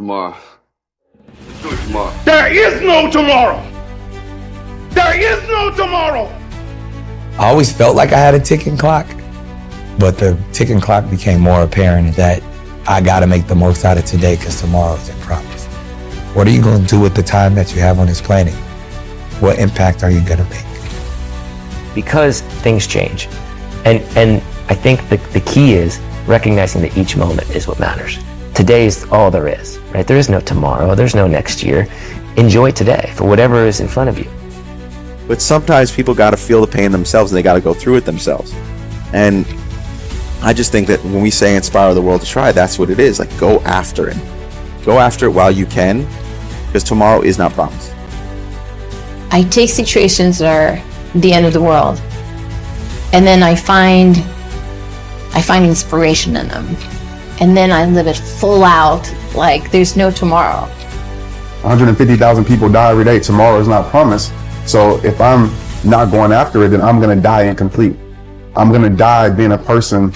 tomorrow. Do it tomorrow. There is no tomorrow. There is no tomorrow. I always felt like I had a ticking clock, but the ticking clock became more apparent that I gotta make the most out of today because tomorrow isn't promised. What are you gonna do with the time that you have on this planet? What impact are you gonna make? Because things change. And I think the key is recognizing that each moment is what matters. Today is all there is, right? There is no tomorrow, there's no next year. Enjoy today for whatever is in front of you. But sometimes people got to feel the pain themselves and they got to go through it themselves. And I just think that when we say inspire the world to try, that's what it is. Like, go after it. Go after it while you can, because tomorrow is not promised. I take situations that are the end of the world, and then I find inspiration in them. And then I live it full out, like there's no tomorrow. 150,000 people die every day. Tomorrow is not promised. So if I'm not going after it, then I'm going to die incomplete. I'm going to die being a person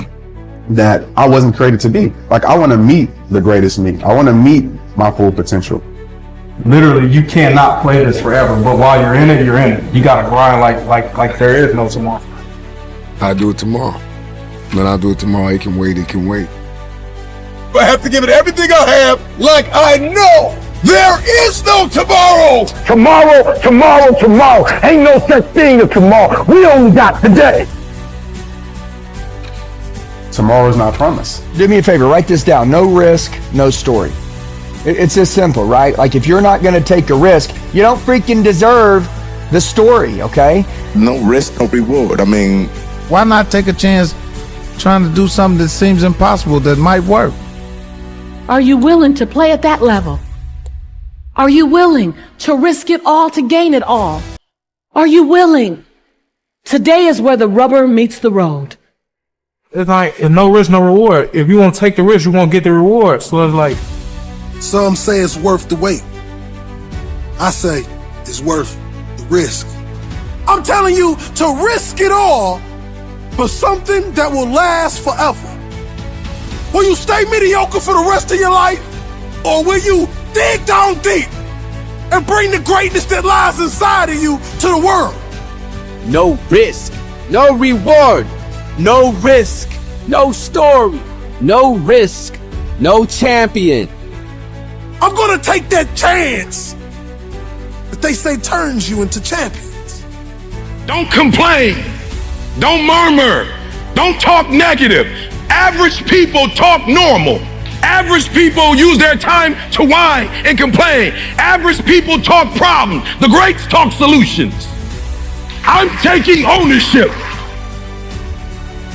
that I wasn't created to be. Like, I want to meet the greatest me. I want to meet my full potential. Literally, you cannot play this forever, but while you're in it, you're in it. You gotta grind like there is no tomorrow. I'll do it tomorrow. When I do it tomorrow, it can wait, it can wait. I have to give it everything I have, like I know there is no tomorrow. Tomorrow. Ain't no such thing as tomorrow. We only got today. Tomorrow is not promised. Do me a favor, write this down. No risk, no story. It's this simple, right? Like, if you're not gonna take a risk, you don't freaking deserve the story, okay? No risk, no reward. I mean, why not take a chance trying to do something that seems impossible that might work? Are you willing to play at that level? Are you willing to risk it all to gain it all? Are you willing? Today is where the rubber meets the road. It's like, no risk, no reward. If you want to take the risk, you won't get the reward. So it's like, some say it's worth the wait. I say it's worth the risk. I'm telling you to risk it all for something that will last forever. Will you stay mediocre for the rest of your life? Or will you dig down deep and bring the greatness that lies inside of you to the world? No risk, no reward. No risk, no story. No risk, no champion. I'm gonna take that chance that they say turns you into champions. don't complain, don't murmur, don't talk negative. Average people talk normal. Average people use their time to whine and complain. Average people talk problems. The greats talk solutions. I'm taking ownership.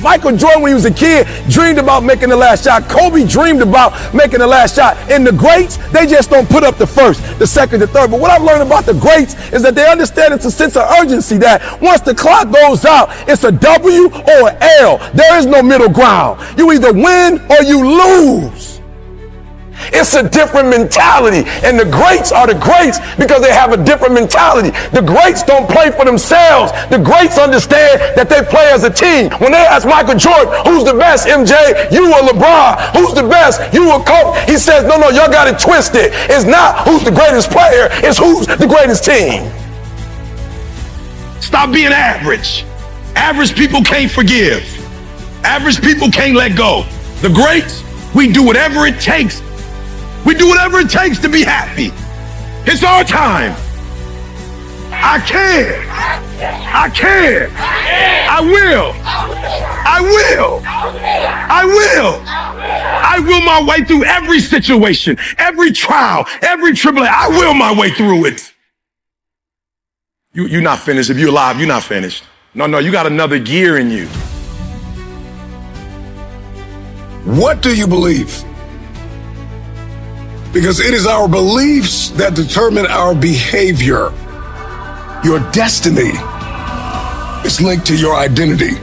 Michael Jordan, when he was a kid, dreamed about making the last shot. Kobe dreamed about making the last shot. And the greats, they just don't put up the first, the second, the third. But what I've learned about the greats is that they understand it's a sense of urgency that once the clock goes out, it's a W or an L. There is no middle ground. You either win or you lose. It's a different mentality, and the greats are the greats because they have a different mentality. The greats don't play for themselves. The greats understand that they play as a team. When they ask Michael Jordan, who's the best, MJ, you or LeBron? Who's the best, you or Kobe? He says, no, y'all got it twisted. It's not who's the greatest player, it's who's the greatest team. Stop being average. Average people can't forgive. Average people can't let go. The greats, we do whatever it takes. We do whatever it takes to be happy. It's our time. I can. I can. I will. I will. I will. I will my way through every situation, every trial, every tribulation. I will my way through it. You're not finished. If you're alive, you're not finished. No, you got another gear in you. What do you believe? Because it is our beliefs that determine our behavior. Your destiny is linked to your identity.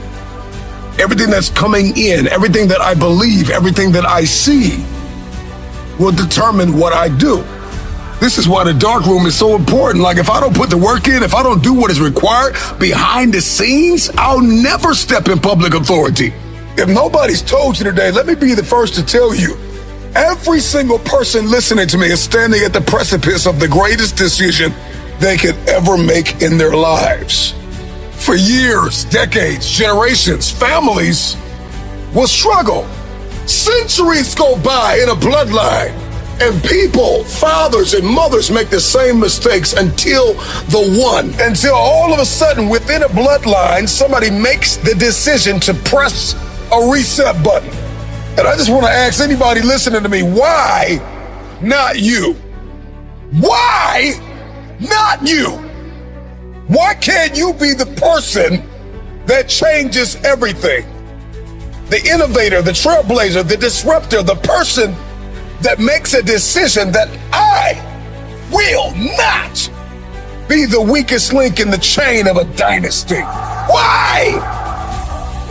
Everything that's coming in, everything that I believe, everything that I see will determine what I do. This is why the dark room is so important. Like, if I don't put the work in, if I don't do what is required behind the scenes, I'll never step in public authority. If nobody's told you today, let me be the first to tell you, Every single person listening to me is standing at the precipice of the greatest decision they could ever make in their lives. For years, decades, generations, families will struggle. Centuries go by in a bloodline, and people, fathers and mothers, make the same mistakes until all of a sudden within a bloodline, somebody makes the decision to press a reset button. And I just want to ask anybody listening to me, why not you? Why not you? Why can't you be the person that changes everything? The innovator, the trailblazer, the disruptor, the person that makes a decision that I will not be the weakest link in the chain of a dynasty. Why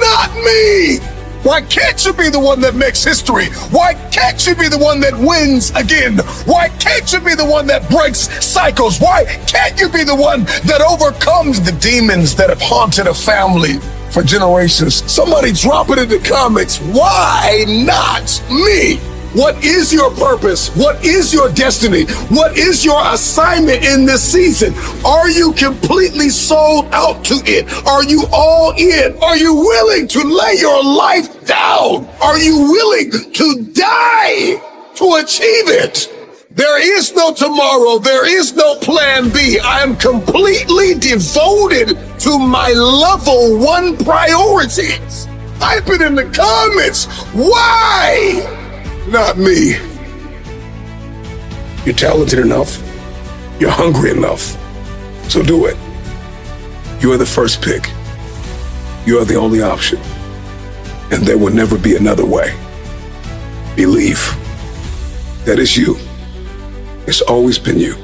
not me? Why can't you be the one that makes history? Why can't you be the one that wins again? Why can't you be the one that breaks cycles? Why can't you be the one that overcomes the demons that have haunted a family for generations? Somebody drop it in the comments. Why not me? What is your purpose? What is your destiny? What is your assignment in this season? Are you completely sold out to it? Are you all in? Are you willing to lay your life down? Are you willing to die to achieve it? There is no tomorrow. There is no plan B. I am completely devoted to my level 1 priorities. Type it in the comments. Why not me? You're talented enough. You're hungry enough. So do it. You are the first pick. You are the only option. And there will never be another way. Believe. That is you. It's always been you.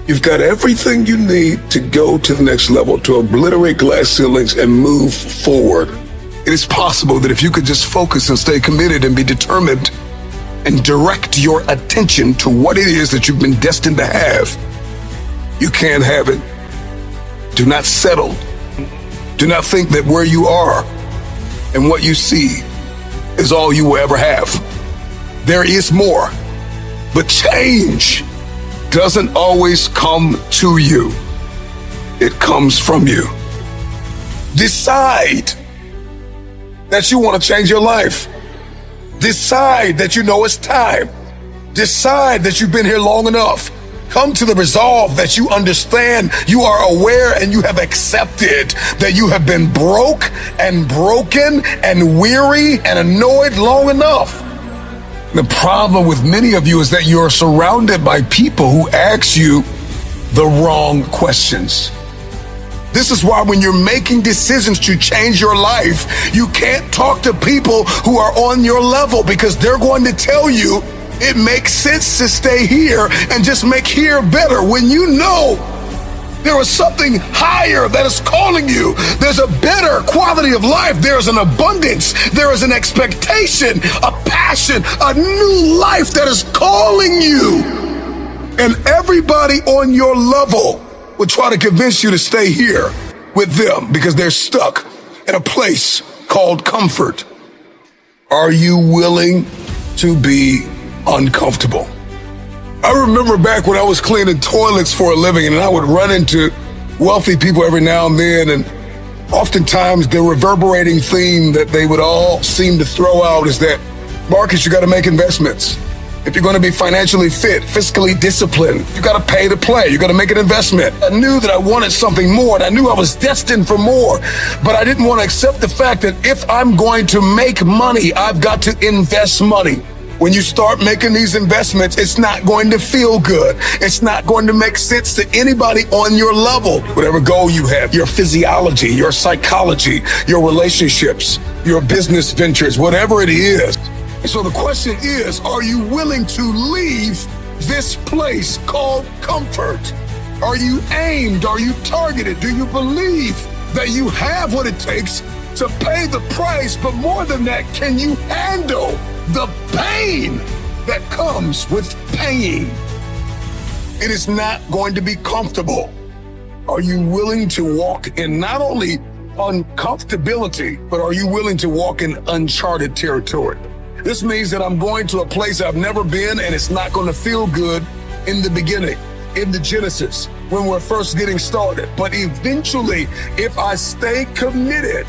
You've got everything you need to go to the next level, to obliterate glass ceilings and move forward. It is possible that if you could just focus and stay committed and be determined and direct your attention to what it is that you've been destined to have, you can have it. Do not settle. Do not think that where you are and what you see is all you will ever have. There is more, but change doesn't always come to you. It comes from you. Decide that you want to change your life. Decide that you know it's time. Decide that you've been here long enough. Come to the resolve that you understand, you are aware, and you have accepted that you have been broke and broken and weary and annoyed long enough. The problem with many of you is that you're surrounded by people who ask you the wrong questions. This is why when you're making decisions to change your life, you can't talk to people who are on your level, because they're going to tell you it makes sense to stay here and just make here better, when you know there is something higher that is calling you. There's a better quality of life. There's an abundance. There is an expectation, a passion, a new life that is calling you. And everybody on your level would try to convince you to stay here with them because they're stuck in a place called comfort. Are you willing to be uncomfortable? I remember back when I was cleaning toilets for a living, and I would run into wealthy people every now and then, and oftentimes the reverberating theme that they would all seem to throw out is that, Marcus, you got to make investments. If you're going to be financially fit, fiscally disciplined, you got to pay to play. You got to make an investment. I knew that I wanted something more, and I knew I was destined for more, but I didn't want to accept the fact that if I'm going to make money, I've got to invest money. When you start making these investments, it's not going to feel good. It's not going to make sense to anybody on your level. Whatever goal you have, your physiology, your psychology, your relationships, your business ventures, whatever it is. And so the question is, are you willing to leave this place called comfort? Are you aimed? Are you targeted? Do you believe that you have what it takes to pay the price? But more than that, can you handle the pain that comes with paying? It is not going to be comfortable. Are you willing to walk in not only uncomfortability, but are you willing to walk in uncharted territory? This means that I'm going to a place I've never been, and it's not going to feel good in the beginning, in the Genesis, when we're first getting started. But eventually, if I stay committed,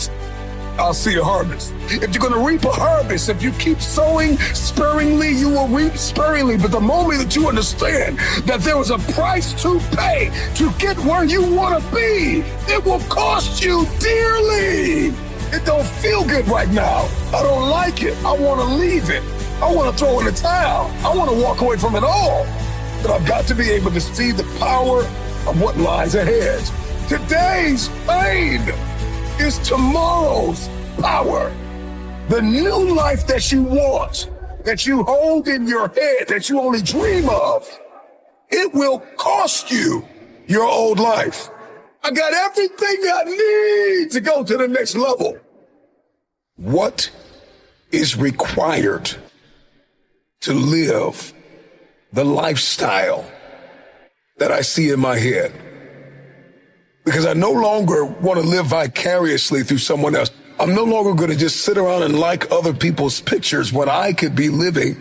I'll see a harvest. If you're going to reap a harvest, if you keep sowing sparingly, you will reap sparingly. But the moment that you understand that there was a price to pay to get where you want to be, it will cost you dearly. It don't feel good right now. I don't like it. I want to leave it. I want to throw in the towel. I want to walk away from it all. But I've got to be able to see the power of what lies ahead. Today's pain is tomorrow's power. The new life that you want, that you hold in your head, that you only dream of, it will cost you your old life. I got everything I need to go to the next level. What is required to live the lifestyle that I see in my head? Because I no longer want to live vicariously through someone else. I'm no longer going to just sit around and like other people's pictures when I could be living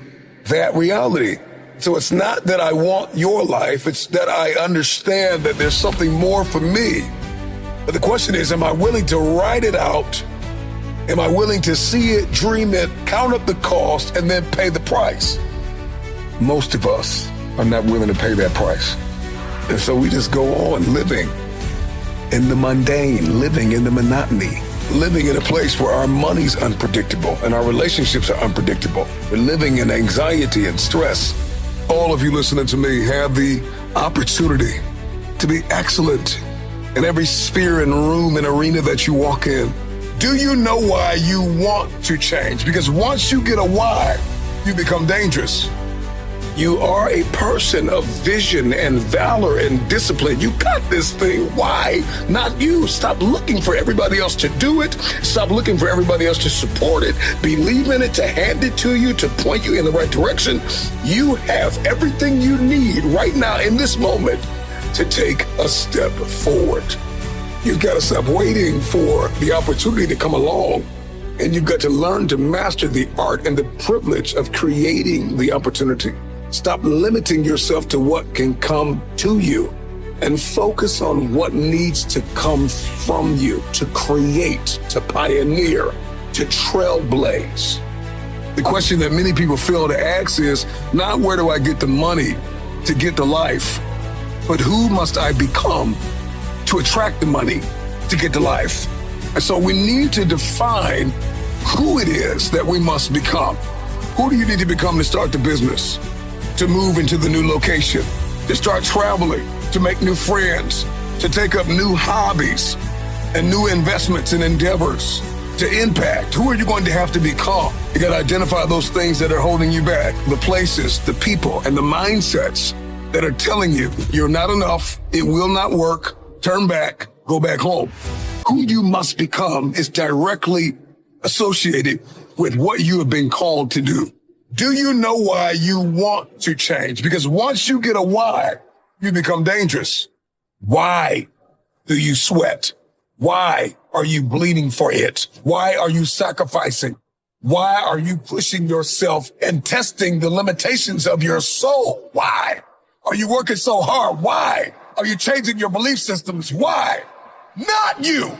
that reality. So it's not that I want your life, it's that I understand that there's something more for me. But the question is, am I willing to write it out? Am I willing to see it, dream it, count up the cost, and then pay the price? Most of us are not willing to pay that price. And so we just go on living in the mundane, living in the monotony, living in a place where our money's unpredictable and our relationships are unpredictable. We're living in anxiety and stress. All of you listening to me have the opportunity to be excellent in every sphere and room and arena that you walk in. Do you know why you want to change? Because once you get a why, you become dangerous. You are a person of vision and valor and discipline. You got this thing. Why? Not you. Stop looking for everybody else to do it. Stop looking for everybody else to support it. Believe in it, to hand it to you, to point you in the right direction. You have everything you need right now in this moment to take a step forward. You've got to stop waiting for the opportunity to come along. And you've got to learn to master the art and the privilege of creating the opportunity. Stop limiting yourself to what can come to you and focus on what needs to come from you, to create, to pioneer, to trailblaze. The question that many people fail to ask is not where do I get the money to get the life, but who must I become to attract the money to get the life? And so we need to define who it is that we must become. Who do you need to become to start the business? To move into the new location, to start traveling, to make new friends, to take up new hobbies and new investments and endeavors, to impact. Who are you going to have to become? You got to identify those things that are holding you back, the places, the people, and the mindsets that are telling you you're not enough, it will not work, turn back, go back home. Who you must become is directly associated with what you have been called to do. Do you know why you want to change? Because once you get a why, you become dangerous. Why do you sweat? Why are you bleeding for it? Why are you sacrificing? Why are you pushing yourself and testing the limitations of your soul? Why are you working so hard? Why are you changing your belief systems? Why? Not you.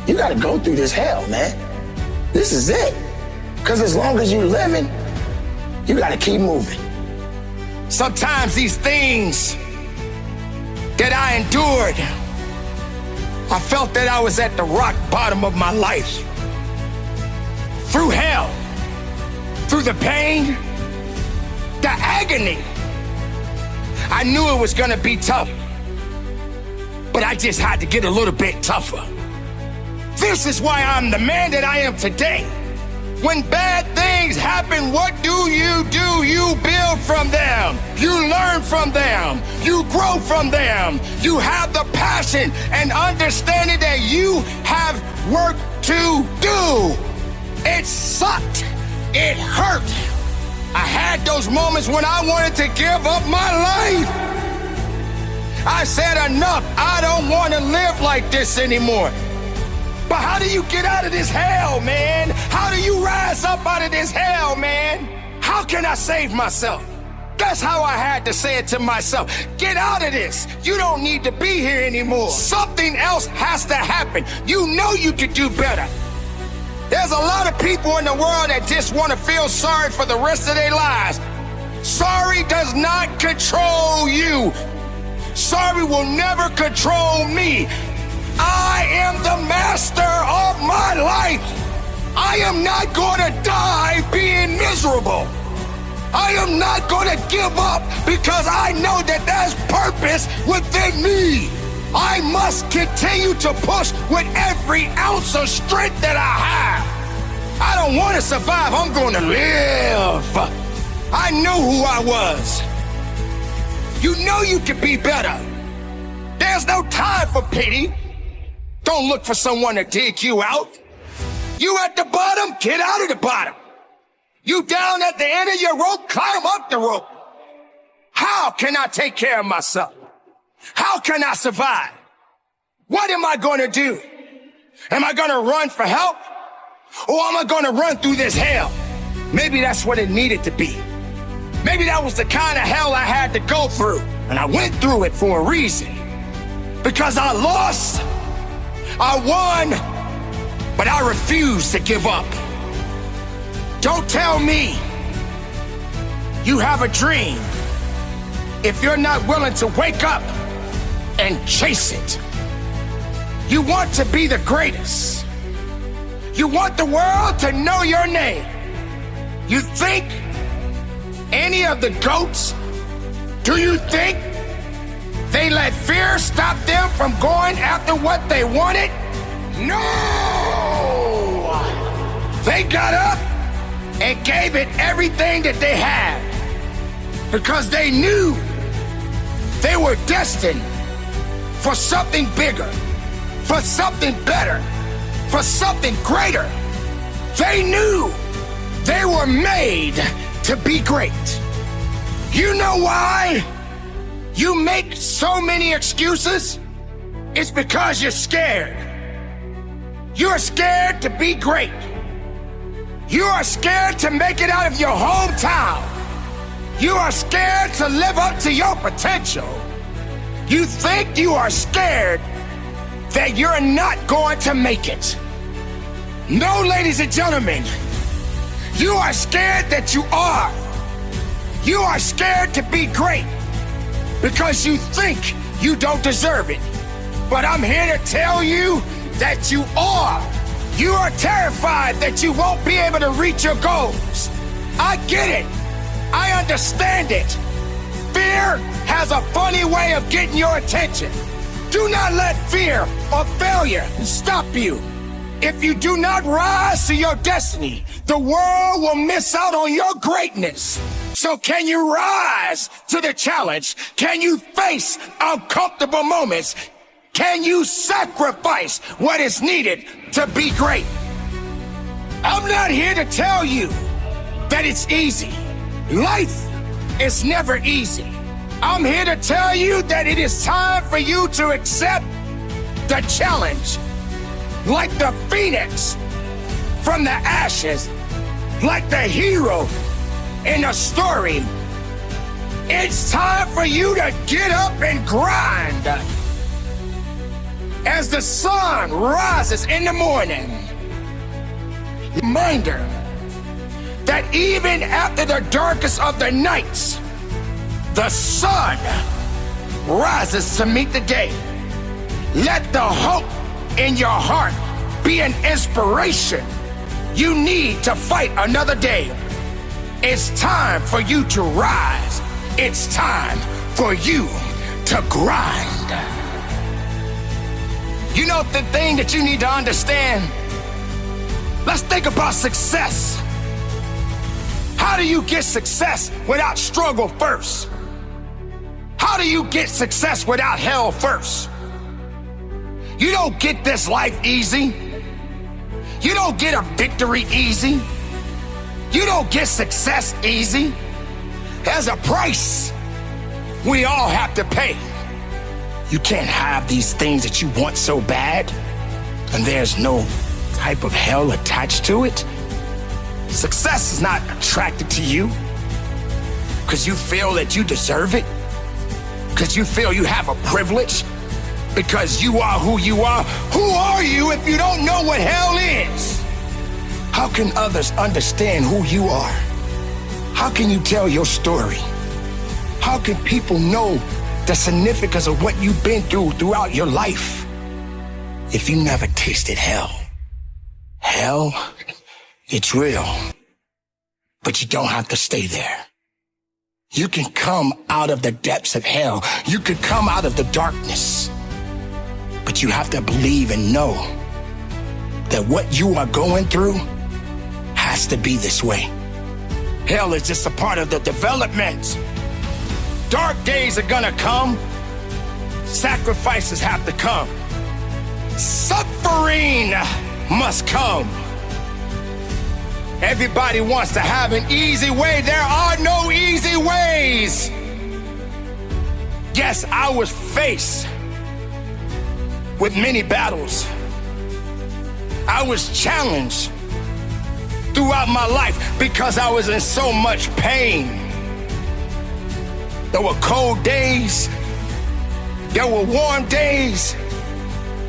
You gotta go through this hell, man. This is it. Because as long as you're living, you gotta keep moving. Sometimes these things that I endured, I felt that I was at the rock bottom of my life. Through hell, through the pain, the agony. I knew it was gonna be tough, but I just had to get a little bit tougher. This is why I'm the man that I am today. When bad things happen, what do? You build from them. You learn from them. You grow from them. You have the passion and understanding that you have work to do. It sucked. It hurt. I had those moments when I wanted to give up my life. I said enough. I don't want to live like this anymore. But how do you get out of this hell, man? How do you rise up out of this hell, man? How can I save myself? That's how I had to say it to myself. Get out of this. You don't need to be here anymore. Something else has to happen. You know you could do better. There's a lot of people in the world that just want to feel sorry for the rest of their lives. Sorry does not control you. Sorry will never control me. I am the master of my life. I am not going to die being miserable. I am not going to give up because I know that there's purpose within me. I must continue to push with every ounce of strength that I have. I don't want to survive, I'm going to live. I knew who I was. You know you can be better. There's no time for pity. Don't look for someone to dig you out. You at the bottom, get out of the bottom. You down at the end of your rope, climb up the rope. How can I take care of myself? How can I survive? What am I going to do? Am I going to run for help? Or am I going to run through this hell? Maybe that's what it needed to be. Maybe that was the kind of hell I had to go through. And I went through it for a reason. Because I lost, I won, but I refuse to give up. Don't tell me you have a dream if you're not willing to wake up and chase it. You want to be the greatest. You want the world to know your name. You think any of the GOATs, do you think they let fear stop them from going after what they wanted? No! They got up and gave it everything that they had because they knew they were destined for something bigger, for something better, for something greater. They knew they were made to be great. You know why you make so many excuses? It's because you're scared. You're scared to be great. You are scared to make it out of your hometown. You are scared to live up to your potential. You think you are scared that you're not going to make it. No, ladies and gentlemen, you are scared that you are. You are scared to be great because you think you don't deserve it. But I'm here to tell you that you are. You are terrified that you won't be able to reach your goals. I get it. I understand it. Fear has a funny way of getting your attention. Do not let fear or failure stop you. If you do not rise to your destiny, the world will miss out on your greatness. So can you rise to the challenge? Can you face uncomfortable moments? Can you sacrifice what is needed to be great? I'm not here to tell you that it's easy. Life is never easy. I'm here to tell you that it is time for you to accept the challenge. Like the phoenix from the ashes, like the hero in the story. It's time for you to get up and grind. As the sun rises in the morning, reminder that even after the darkest of the nights, the sun rises to meet the day. Let the hope in your heart be an inspiration. You need to fight another day. It's time for you to rise. It's time for you to grind. You know the thing that you need to understand? Let's think about success. How do you get success without struggle first? How do you get success without hell first? You don't get this life easy. You don't get a victory easy. You don't get success easy. There's a price we all have to pay. You can't have these things that you want so bad, and there's no type of hell attached to it. Success is not attracted to you because you feel that you deserve it, because you feel you have a privilege, because you are who you are. Who are you if you don't know what hell is? How can others understand who you are? How can you tell your story? How can people know the significance of what you've been through throughout your life if you never tasted hell? Hell, it's real, but you don't have to stay there. You can come out of the depths of hell. You can come out of the darkness, but you have to believe and know that what you are going through has to be this way. Hell is just a part of the development. Dark days are gonna come. Sacrifices have to come. Suffering must come. Everybody wants to have an easy way. There are no easy ways. Yes, I was faced with many battles. I was challenged throughout my life because I was in so much pain. There were cold days. There were warm days.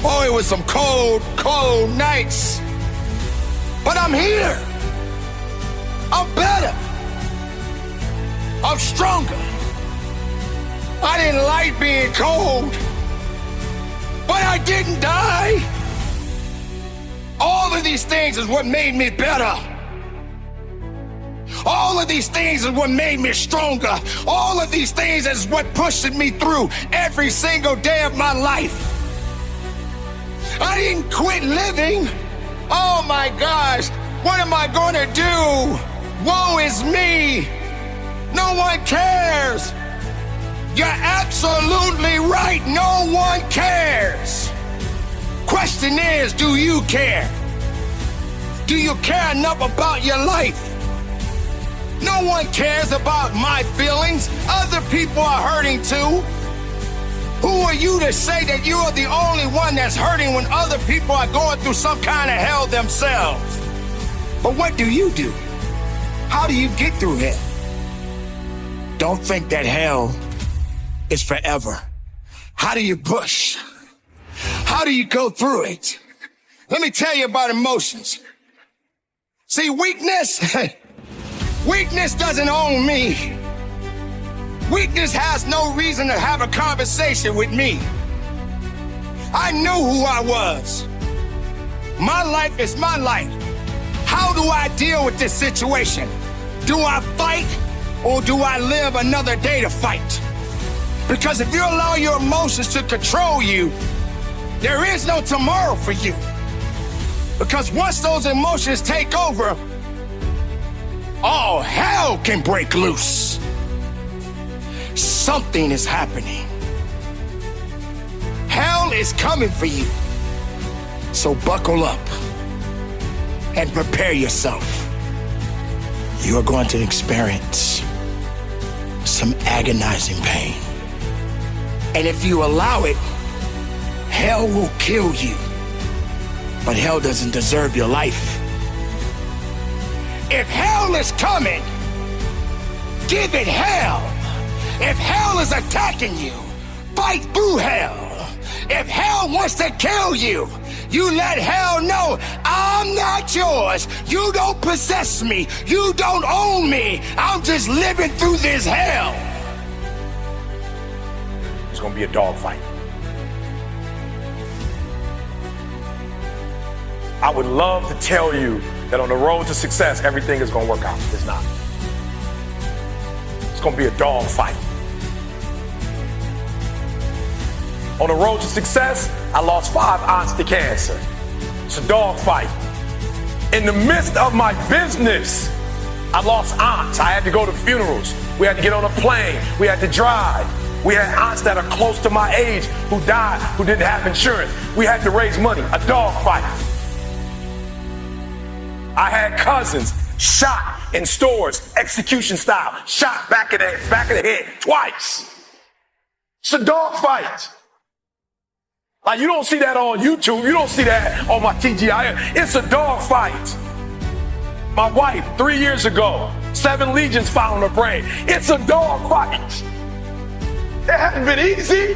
Oh, it was some cold, cold nights. But I'm here. I'm better. I'm stronger. I didn't like being cold, but I didn't die. All of these things is what made me better. All of these things is what made me stronger. All of these things is what pushed me through every single day of my life. I didn't quit living. Oh my gosh, what am I gonna do? Woe is me. No one cares. You're absolutely right. No one cares. Question is, do you care? Do you care enough about your life? No one cares about my feelings. Other people are hurting too. Who are you to say that you are the only one that's hurting when other people are going through some kind of hell themselves? But what do you do? How do you get through hell? Don't think that hell is forever. How do you push? How do you go through it? Let me tell you about emotions. See, weakness doesn't own me. Weakness has no reason to have a conversation with me. I knew who I was. My life is my life. How do I deal with this situation? Do I fight or do I live another day to fight? Because if you allow your emotions to control you, there is no tomorrow for you. Because once those emotions take over, all hell can break loose. Something is happening. Hell is coming for you. So buckle up and prepare yourself. You are going to experience some agonizing pain. And if you allow it, hell will kill you. But hell doesn't deserve your life. If hell is coming, give it hell. If hell is attacking you, fight through hell. If hell wants to kill you, you let hell know, I'm not yours. You don't possess me. You don't own me. I'm just living through this hell. It's gonna be a dogfight. I would love to tell you that on the road to success, everything is gonna work out. It's not. It's gonna be a dogfight. On the road to success, I lost 5 aunts to cancer. It's a dogfight. In the midst of my business, I lost aunts. I had to go to funerals. We had to get on a plane. We had to drive. We had aunts that are close to my age who died, who didn't have insurance. We had to raise money. A dogfight. I had cousins shot in stores, execution style, shot back of the head twice. It's a dogfight. Like, you don't see that on YouTube. You don't see that on my TGI. It's a dogfight. My wife, 3 years ago, 7 legions found in her brain. It's a dog fight. It hadn't been easy.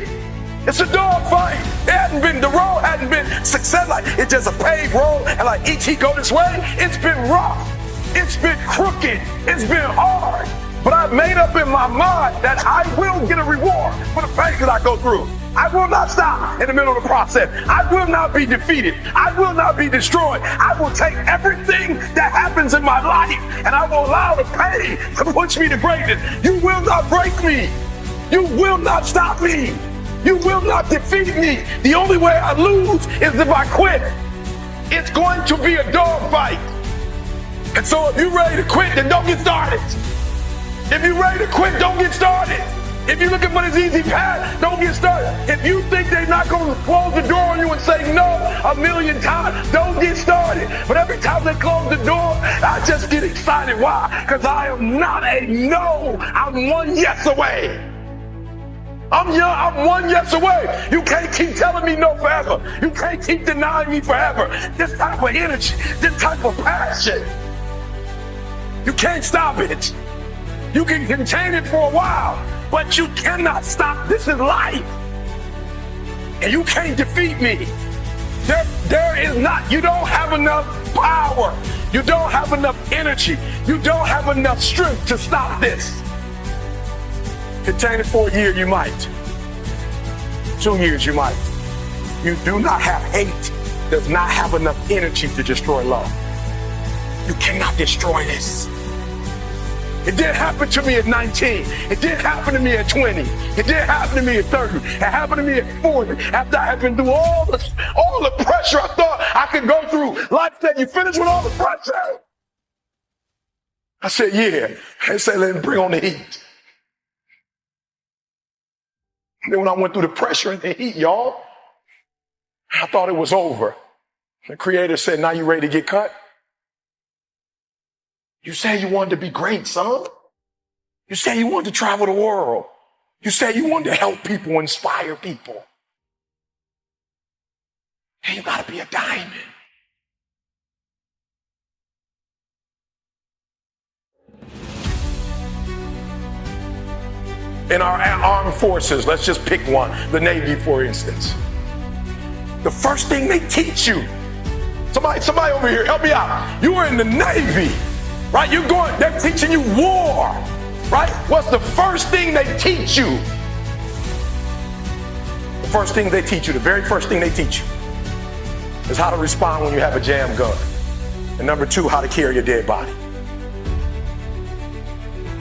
It's a dog fight. It hadn't been, the road hadn't been success. Like, it's just a paved road, and like E.T. go this way. It's been rough. It's been crooked. It's been hard. But I've made up in my mind that I will get a reward for the pain that I go through. I will not stop in the middle of the process. I will not be defeated. I will not be destroyed. I will take everything that happens in my life and I will allow the pain to push me to greatness. You will not break me. You will not stop me. You will not defeat me. The only way I lose is if I quit. It's going to be a dog fight. And so if you're ready to quit, then don't get started. If you're ready to quit, don't get started. If you're looking for this easy path, don't get started. If you think they're not going to close the door on you and say no 1,000,000 times, don't get started. But every time they close the door, I just get excited. Why? Because I am not a no. I'm one yes away. I'm one yes away. You can't keep telling me no forever. You can't keep denying me forever. This type of energy, this type of passion, you can't stop it. You can contain it for a while, but you cannot stop. This is life. And you can't defeat me. There is not, you don't have enough power. You don't have enough energy. You don't have enough strength to stop this. Contain it for a year, you might. 2 years, you might. You do not have hate. Does not have enough energy to destroy love. You cannot destroy this. It didn't happen to me at 19. It didn't happen to me at 20. It didn't happen to me at 30. It happened to me at 40. After I had been through all the pressure I thought I could go through. Life said, you finished with all the pressure? I said, yeah. They said, let me bring on the heat. And then when I went through the pressure and the heat, y'all, I thought it was over. The Creator said, now you ready to get cut? You said you wanted to be great, son. You said you wanted to travel the world. You said you wanted to help people, inspire people. And you gotta be a diamond. In our armed forces, let's just pick one, the Navy, for instance. The first thing they teach you, somebody over here, help me out. You were in the Navy. Right? They're teaching you war, right? What's the first thing they teach you? The first thing they teach you, the very first thing they teach you is how to respond when you have a jam gun. And number 2, how to carry a dead body.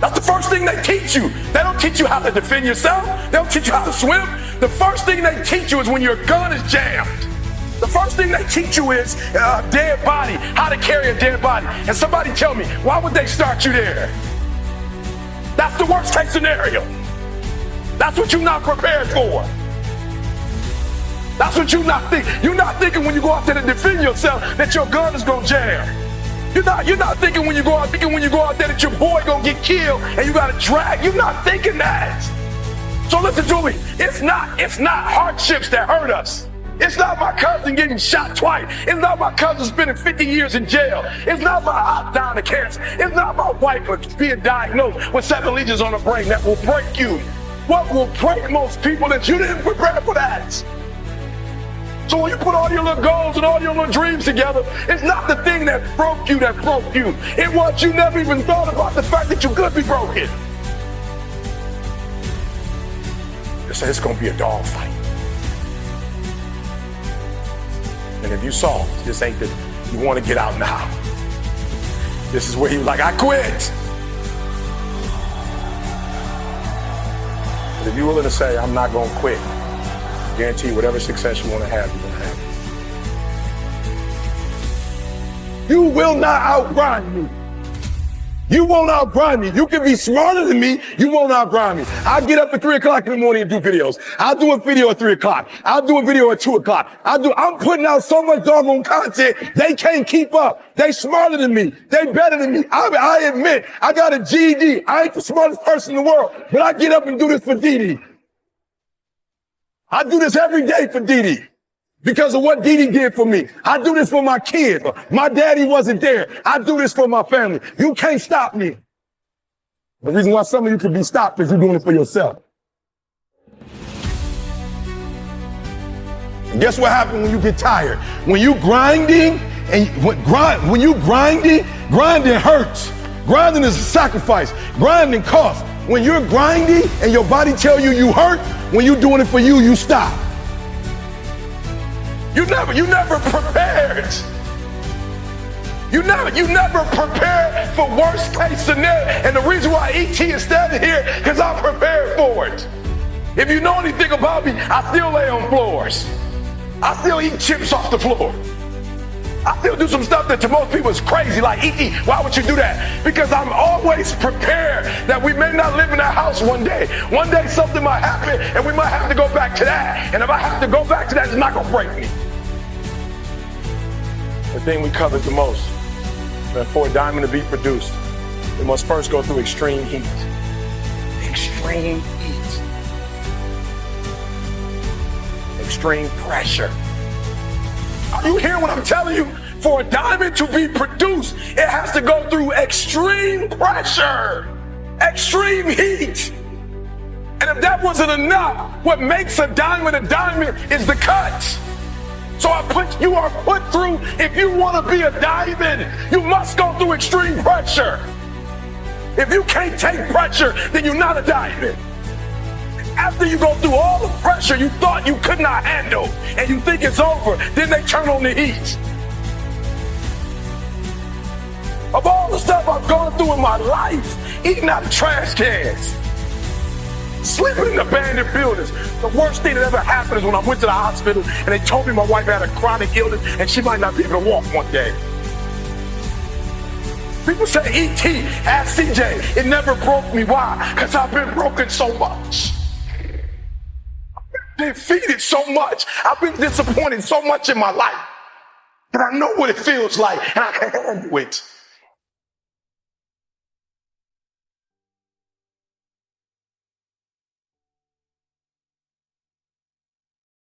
That's the first thing they teach you. They don't teach you how to defend yourself. They don't teach you how to swim. The first thing they teach you is when your gun is jammed. The first thing they teach you is a dead body, how to carry a dead body. And somebody tell me, why would they start you there? That's the worst case scenario. That's what you're not prepared for. That's what you're not thinking. You're not thinking when you go out there to defend yourself that your gun is gonna jam. You're not thinking when you go out there that your boy gonna get killed and you gotta drag. You're not thinking that. So listen to me. It's not hardships that hurt us. It's not my cousin getting shot twice. It's not my cousin spending 50 years in jail. It's not my aunt dying of cancer. It's not my wife being diagnosed with 7 legions on her brain that will break you. What will break most people is you didn't prepare for that. So when you put all your little goals and all your little dreams together, it's not the thing that broke you. It was you never even thought about the fact that you could be broken. They say it's gonna be a dog fight. And if you soft, this ain't that you want to get out now. This is where you like, I quit. But if you're willing to say, I'm not going to quit, I guarantee you whatever success you want to have, you're going to have. You will not outgrind me. You won't outgrind me. You can be smarter than me. You won't outgrind me. I'll get up at 3 o'clock in the morning and do videos. I'll do a video at 3 o'clock. I'll do a video at 2 o'clock. I'm putting out so much doggone content, they can't keep up. They smarter than me. They better than me. I admit, I got a GED. I ain't the smartest person in the world, but I get up and do this for Dee Dee. I do this every day for Dee Dee. because of what Didi did for me. I do this for my kids. My daddy wasn't there. I do this for my family. You can't stop me. The reason why some of you can be stopped is you're doing it for yourself. And guess what happens when you get tired? When you grinding, grinding hurts. Grinding is a sacrifice. Grinding costs. When you're grinding and your body tell you you hurt, when you're doing it for you, you stop. You never prepared. You never prepared for worst case scenario. And the reason why ET is standing here, because I'm prepared for it. If you know anything about me, I still lay on floors. I still eat chips off the floor. I still do some stuff that to most people is crazy, like ET, why would you do that? Because I'm always prepared that we may not live in that house one day. One day something might happen and we might have to go back to that. And if I have to go back to that, it's not gonna break me. The thing we covered the most, that for a diamond to be produced, it must first go through extreme heat. Extreme heat. Extreme pressure. Are you hearing what I'm telling you? For a diamond to be produced, it has to go through extreme pressure, extreme heat. And if that wasn't enough, what makes a diamond is the cut. So you are put through, if you want to be a diamond, you must go through extreme pressure. If you can't take pressure, then you're not a diamond. After you go through all the pressure you thought you could not handle and you think it's over, then they turn on the heat. Of all the stuff I've gone through in my life, eating out of trash cans, sleeping in abandoned buildings, the worst thing that ever happened is when I went to the hospital and they told me my wife had a chronic illness and she might not be able to walk one day. People say, E.T., ask CJ, it never broke me. Why? Because I've been broken so much. Defeated so much. I've been disappointed so much in my life that I know what it feels like and I can handle it.